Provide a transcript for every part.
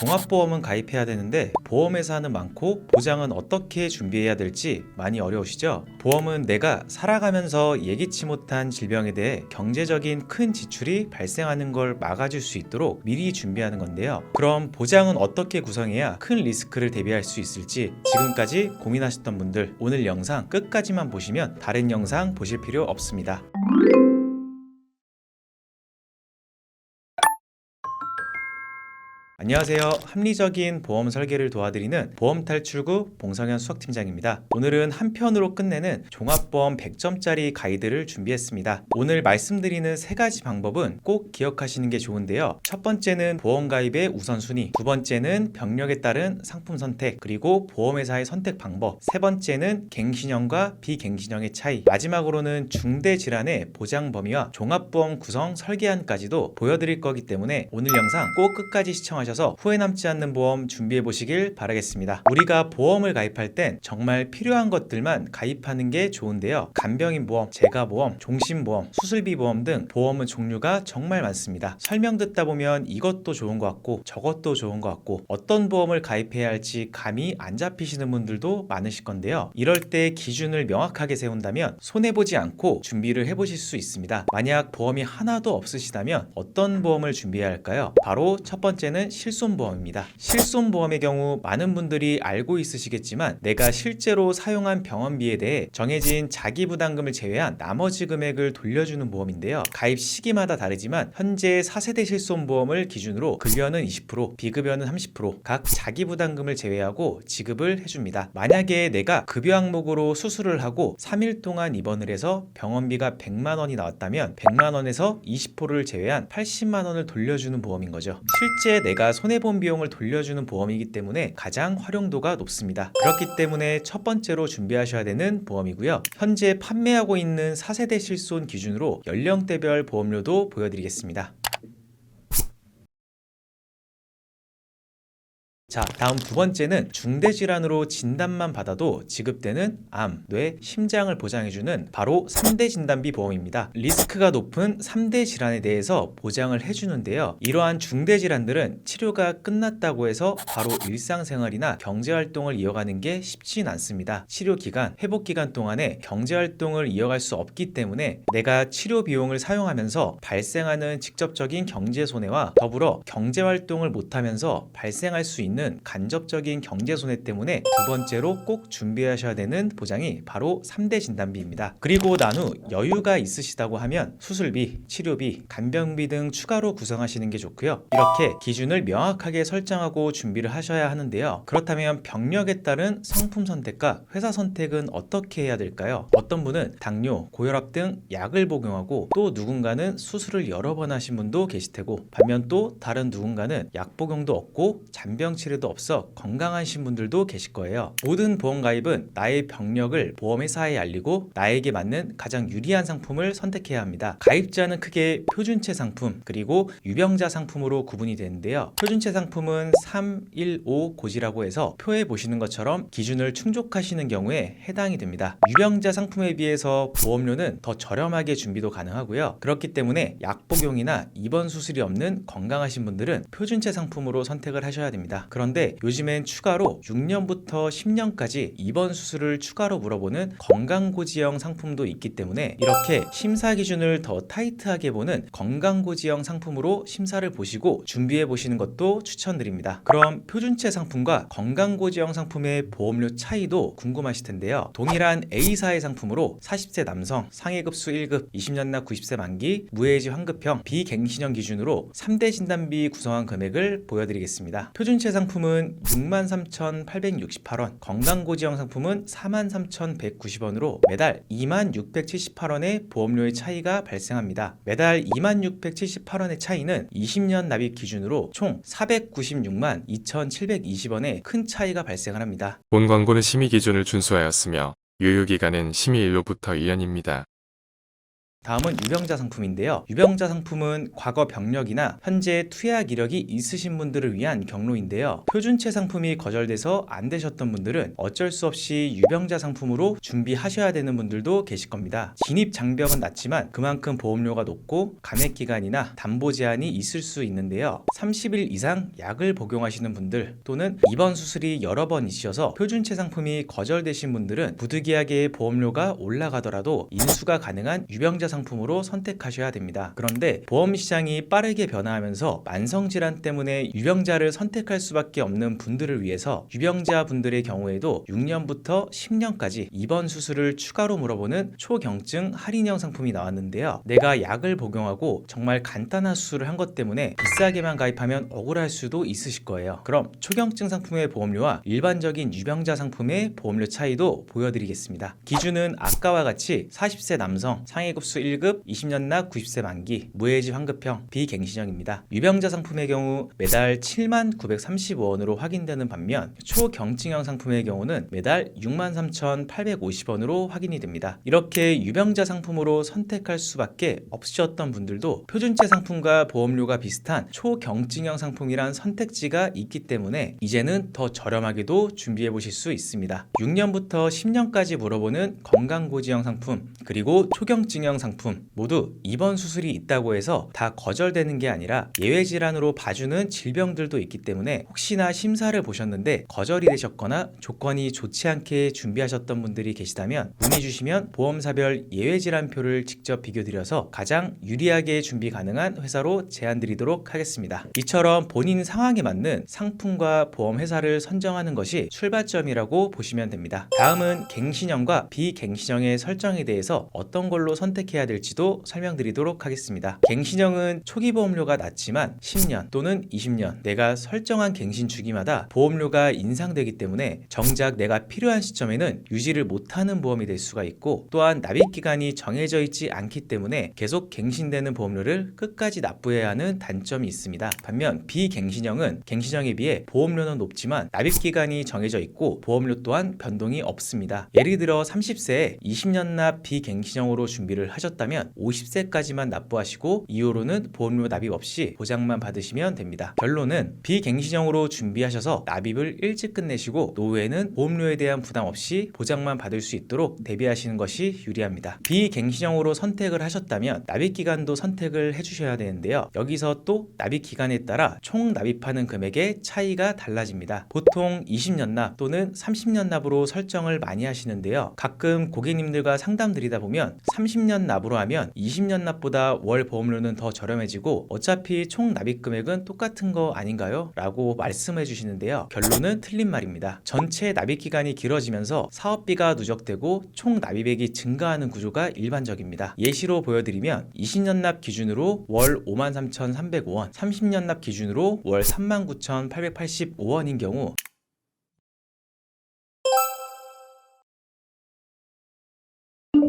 종합보험은 가입해야 되는데 보험회사는 많고 보장은 어떻게 준비해야 될지 많이 어려우시죠? 보험은 내가 살아가면서 예기치 못한 질병에 대해 경제적인 큰 지출이 발생하는 걸 막아줄 수 있도록 미리 준비하는 건데요. 그럼 보장은 어떻게 구성해야 큰 리스크를 대비할 수 있을지 지금까지 고민하셨던 분들 오늘 영상 끝까지만 보시면 다른 영상 보실 필요 없습니다. 안녕하세요. 합리적인 보험 설계를 도와드리는 보험탈출구 봉성현 수석팀장입니다. 오늘은 한 편으로 끝내는 종합보험 100점짜리 가이드를 준비했습니다. 오늘 말씀드리는 세 가지 방법은 꼭 기억하시는 게 좋은데요. 첫 번째는 보험 가입의 우선순위, 두 번째는 병력에 따른 상품 선택, 그리고 보험회사의 선택 방법, 세 번째는 갱신형과 비갱신형의 차이, 마지막으로는 중대질환의 보장 범위와 종합보험 구성 설계안까지도 보여드릴 거기 때문에 오늘 영상 꼭 끝까지 시청하셔서 후회 남지 않는 보험 준비해 보시길 바라겠습니다. 우리가 보험을 가입할 땐 정말 필요한 것들만 가입하는 게 좋은데요. 간병인 보험, 재가보험, 종신보험, 수술비 보험 등 보험은 종류가 정말 많습니다. 설명 듣다 보면 이것도 좋은 것 같고 저것도 좋은 것 같고 어떤 보험을 가입해야 할지 감이 안 잡히시는 분들도 많으실 건데요. 이럴 때 기준을 명확하게 세운다면 손해보지 않고 준비를 해보실 수 있습니다. 만약 보험이 하나도 없으시다면 어떤 보험을 준비해야 할까요? 바로 첫 번째는 실손보험입니다. 실손보험의 경우 많은 분들이 알고 있으시겠지만 내가 실제로 사용한 병원비에 대해 정해진 자기부담금을 제외한 나머지 금액을 돌려주는 보험인데요. 가입 시기마다 다르지만 현재 4세대 실손보험을 기준으로 급여는 20%, 비급여는 30%각 자기부담금을 제외하고 지급을 해줍니다. 만약에 내가 급여 항목으로 수술을 하고 3일 동안 입원을 해서 병원비가 100만 원이 나왔다면 100만 원에서 20%를 제외한 80만 원을 돌려주는 보험인 거죠. 실제 내가 손해본 비용을 돌려주는 보험이기 때문에 가장 활용도가 높습니다. 그렇기 때문에 첫 번째로 준비하셔야 되는 보험이고요. 현재 판매하고 있는 4세대 실손 기준으로 연령대별 보험료도 보여드리겠습니다. 자, 다음 두 번째는 중대질환으로 진단만 받아도 지급되는 암, 뇌, 심장을 보장해주는 바로 3대 진단비 보험입니다. 리스크가 높은 3대 질환에 대해서 보장을 해주는데요. 이러한 중대질환들은 치료가 끝났다고 해서 바로 일상생활이나 경제활동을 이어가는 게 쉽진 않습니다. 치료기간, 회복기간 동안에 경제활동을 이어갈 수 없기 때문에 내가 치료 비용을 사용하면서 발생하는 직접적인 경제손해와 더불어 경제활동을 못하면서 발생할 수 있는 간접적인 경제손해 때문에 두 번째로 꼭 준비하셔야 되는 보장이 바로 3대 진단비입니다. 그리고 난 후 여유가 있으시다고 하면 수술비, 치료비, 간병비 등 추가로 구성하시는 게 좋고요. 이렇게 기준을 명확하게 설정하고 준비를 하셔야 하는데요. 그렇다면 병력에 따른 상품 선택과 회사 선택은 어떻게 해야 될까요? 어떤 분은 당뇨, 고혈압 등 약을 복용하고 또 누군가는 수술을 여러 번 하신 분도 계실 테고 반면 또 다른 누군가는 약 복용도 없고 잔병 치료도 없어 건강하신 분들도 계실 거예요. 모든 보험 가입은 나의 병력을 보험회사에 알리고 나에게 맞는 가장 유리한 상품을 선택해야 합니다. 가입자는 크게 표준체 상품 그리고 유병자 상품으로 구분이 되는데요. 표준체 상품은 315 고지라고 해서 표에 보시는 것처럼 기준을 충족하시는 경우에 해당이 됩니다. 유병자 상품에 비해서 보험료는 더 저렴하게 준비도 가능하고요. 그렇기 때문에 약 복용이나 입원 수술이 없는 건강하신 분들은 표준체 상품으로 선택을 하셔야 됩니다. 그런데 요즘엔 추가로 6년부터 10년까지 입원 수술을 추가로 물어보는 건강고지형 상품도 있기 때문에 이렇게 심사 기준을 더 타이트하게 보는 건강고지형 상품으로 심사를 보시고 준비해 보시는 것도 추천드립니다. 그럼 표준체 상품과 건강고지형 상품의 보험료 차이도 궁금하실 텐데요. 동일한 A사의 상품으로 40세 남성, 상해급수 1급, 20년 나 90세 만기, 무해지 환급형, 비갱신형 기준으로 3대 진단비 구성한 금액을 보여드리겠습니다. 표준체 상품은 63,868원, 건강고지형 상품은 43,190원으로 매달 2678원의 보험료의 차이가 발생합니다. 매달 2678원의 차이는 20년 납입 기준으로 총 496만 2,720원의 큰 차이가 발생합니다. 본 광고는 심의 기준을 준수하였으며 유효기간은 심의 일로부터 1년입니다. 다음은 유병자 상품인데요. 유병자 상품은 과거 병력이나 현재 투약 이력이 있으신 분들을 위한 경로인데요. 표준체 상품이 거절돼서 안 되셨던 분들은 어쩔 수 없이 유병자 상품으로 준비하셔야 되는 분들도 계실 겁니다. 진입 장벽은 낮지만 그만큼 보험료가 높고 감액 기간이나 담보 제한이 있을 수 있는데요. 30일 이상 약을 복용하시는 분들 또는 입원 수술이 여러 번 있으셔서 표준체 상품이 거절되신 분들은 부득이하게 보험료가 올라가더라도 인수가 가능한 유병자 상품으로 선택하셔야 됩니다. 그런데 보험 시장이 빠르게 변화하면서 만성질환 때문에 유병자를 선택할 수밖에 없는 분들을 위해서 유병자 분들의 경우에도 6년부터 10년까지 입원 수술을 추가로 물어보는 초경증 할인형 상품이 나왔는데요. 내가 약을 복용하고 정말 간단한 수술을 한 것 때문에 비싸게만 가입하면 억울할 수도 있으실 거예요. 그럼 초경증 상품의 보험료와 일반적인 유병자 상품의 보험료 차이도 보여드리겠습니다. 기준은 아까와 같이 40세 남성 상해급수 1급 20년 납 90세 만기 무해지 환급형 비갱신형입니다. 유병자 상품의 경우 매달 79,935원으로 확인되는 반면 초경증형 상품의 경우는 매달 63,850원으로 확인이 됩니다. 이렇게 유병자 상품으로 선택할 수밖에 없으셨던 분들도 표준체 상품과 보험료가 비슷한 초경증형 상품이란 선택지가 있기 때문에 이제는 더 저렴하게도 준비해 보실 수 있습니다. 6년부터 10년까지 물어보는 건강고지형 상품 그리고 초경증형 상품 모두 입원 수술이 있다고 해서 다 거절되는 게 아니라 예외 질환으로 봐주는 질병들도 있기 때문에 혹시나 심사를 보셨는데 거절이 되셨거나 조건이 좋지 않게 준비하셨던 분들이 계시다면 문의 주시면 보험사별 예외 질환표를 직접 비교드려서 가장 유리하게 준비 가능한 회사로 제안드리도록 하겠습니다. 이처럼 본인 상황에 맞는 상품과 보험회사를 선정하는 것이 출발점이라고 보시면 됩니다. 다음은 갱신형과 비갱신형의 설정에 대해서 어떤 걸로 선택해야 될지도 설명드리도록 하겠습니다. 갱신형은 초기 보험료가 낮지만 10년 또는 20년 내가 설정한 갱신 주기마다 보험료가 인상되기 때문에 정작 내가 필요한 시점에는 유지를 못하는 보험이 될 수가 있고 또한 납입 기간이 정해져 있지 않기 때문에 계속 갱신되는 보험료를 끝까지 납부해야 하는 단점이 있습니다. 반면 비갱신형은 갱신형에 비해 보험료는 높지만 납입 기간이 정해져 있고 보험료 또한 변동이 없습니다. 예를 들어 30세에 20년 납 비갱신형으로 준비를 하셨다면 50세까지만 납부하시고 이후로는 보험료 납입 없이 보장만 받으시면 됩니다. 결론은 비갱신형으로 준비하셔서 납입을 일찍 끝내시고 노후에는 보험료에 대한 부담 없이 보장만 받을 수 있도록 대비하시는 것이 유리합니다. 비갱신형으로 선택을 하셨다면 납입 기간도 선택을 해주셔야 되는데요. 여기서 또 납입 기간에 따라 총 납입하는 금액의 차이가 달라집니다. 보통 20년 납 또는 30년 납으로 설정을 많이 하시는데요. 가끔 고객님들과 상담드리다 보면 30년 납으로 하면 20년 납보다 월 보험료는 더 저렴해지고 어차피 총 납입 금액은 똑같은 거 아닌가요? 라고 말씀해 주시는데요. 결론은 틀린 말입니다. 전체 납입 기간이 길어지면서 사업비가 누적되고 총 납입액이 증가하는 구조가 일반적입니다. 예시로 보여드리면 20년 납 기준으로 월 53,305원, 30년 납 기준으로 월 39,885원인 경우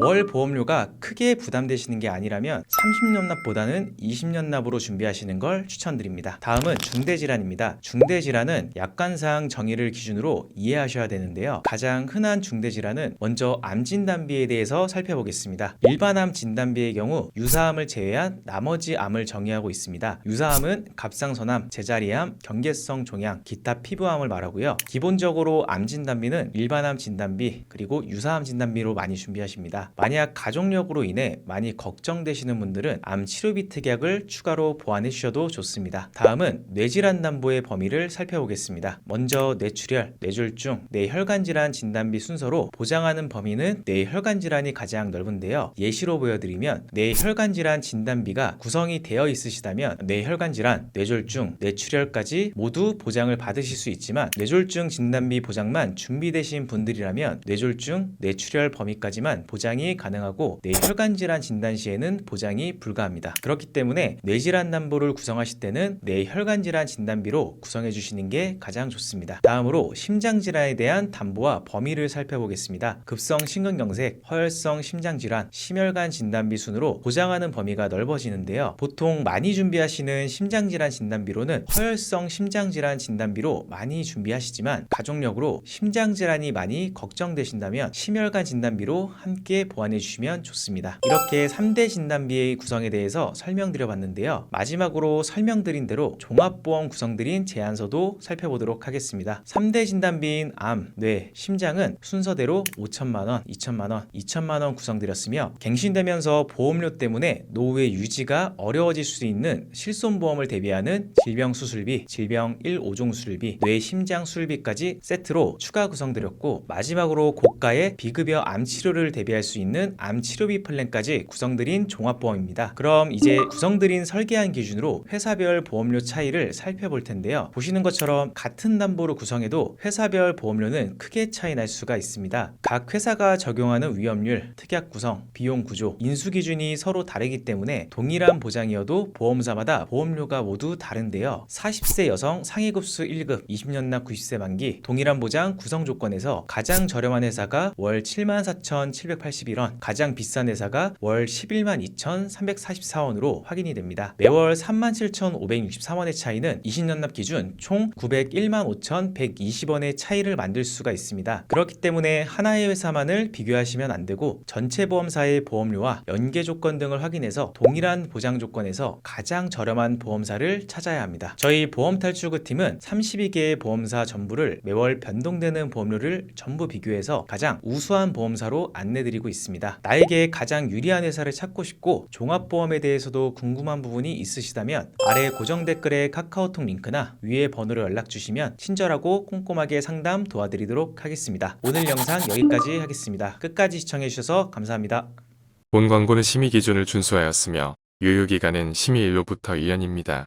월 보험료가 크게 부담되시는 게 아니라면 30년 납보다는 20년 납으로 준비하시는 걸 추천드립니다. 다음은 중대질환입니다. 중대질환은 약관상 정의를 기준으로 이해하셔야 되는데요. 가장 흔한 중대질환은 먼저 암 진단비에 대해서 살펴보겠습니다. 일반암 진단비의 경우 유사암을 제외한 나머지 암을 정의하고 있습니다. 유사암은 갑상선암, 제자리암, 경계성 종양, 기타 피부암을 말하고요. 기본적으로 암 진단비는 일반암 진단비 그리고 유사암 진단비로 많이 준비하십니다. 만약 가족력으로 인해 많이 걱정되시는 분들은 암 치료비 특약을 추가로 보완해 주셔도 좋습니다. 다음은 뇌질환 담보의 범위를 살펴보겠습니다. 먼저 뇌출혈, 뇌졸중, 뇌혈관 질환 진단비 순서로 보장하는 범위는 뇌혈관 질환이 가장 넓은데요. 예시로 보여드리면 뇌혈관 질환 진단비가 구성이 되어 있으시다면 뇌혈관 질환, 뇌졸중, 뇌출혈까지 모두 보장을 받으실 수 있지만 뇌졸중 진단비 보장만 준비되신 분들이라면 뇌졸중, 뇌출혈 범위까지만 보장이 가능하고 뇌혈관 질환 진단 시에는 보장이 불가합니다. 그렇기 때문에 뇌질환 담보를 구성하실 때는 뇌혈관 질환 진단비로 구성해 주시는 게 가장 좋습니다. 다음으로 심장 질환에 대한 담보와 범위를 살펴보겠습니다. 급성 심근경색, 허혈성 심장 질환, 심혈관 진단비 순으로 보장하는 범위가 넓어지는데요. 보통 많이 준비하시는 심장 질환 진단비로는 허혈성 심장 질환 진단비로 많이 준비하시지만 가족력으로 심장 질환이 많이 걱정되신다면 심혈관 진단비로 함께 보완해 주시면 좋습니다. 이렇게 3대 진단비의 구성에 대해서 설명드려 봤는데요. 마지막으로 설명드린 대로 종합보험 구성들인 제안서도 살펴보도록 하겠습니다. 3대 진단비인 암, 뇌, 심장은 순서대로 5천만원, 2천만원, 2천만원 구성드렸으며 갱신되면서 보험료 때문에 노후의 유지가 어려워질 수 있는 실손보험을 대비하는 질병수술비, 질병 1, 5종 수술비, 뇌, 심장 수술비까지 세트로 추가 구성드렸고 마지막으로 고가의 비급여 암치료를 대비할 수 있는 암치료비 플랜까지 구성드린 종합보험입니다. 그럼 이제 구성드린 설계안 기준으로 회사별 보험료 차이를 살펴볼 텐데요. 보시는 것처럼 같은 담보로 구성해도 회사별 보험료는 크게 차이 날 수가 있습니다. 각 회사가 적용하는 위험률, 특약 구성, 비용 구조, 인수 기준이 서로 다르기 때문에 동일한 보장이어도 보험사마다 보험료가 모두 다른데요. 40세 여성 상해급수 1급 20년 납 90세 만기 동일한 보장 구성 조건에서 가장 저렴한 회사가 월 74,781원, 가장 비싼 회사가 월 112,344원으로 확인이 됩니다. 매월 37,563원의 차이는 20년 납 기준 총 915,120원의 차이를 만들 수가 있습니다. 그렇기 때문에 하나의 회사만을 비교하시면 안 되고 전체 보험사의 보험료와 연계 조건 등을 확인해서 동일한 보장 조건에서 가장 저렴한 보험사를 찾아야 합니다. 저희 보험탈출구팀은 32개의 보험사 전부를 매월 변동되는 보험료를 전부 비교해서 가장 우수한 보험사로 안내드리고 있습니다. 나에게 가장 유리한 회사를 찾고 싶고 종합보험에 대해서도 궁금한 부분이 있으시다면 아래 고정 댓글에 카카오톡 링크나 위에 번호로 연락 주시면 친절하고 꼼꼼하게 상담 도와드리도록 하겠습니다. 오늘 영상 여기까지 하겠습니다. 끝까지 시청해 주셔서 감사합니다. 본 광고는 심의 기준을 준수하였으며 유효기간은 심의 일로부터 1년입니다.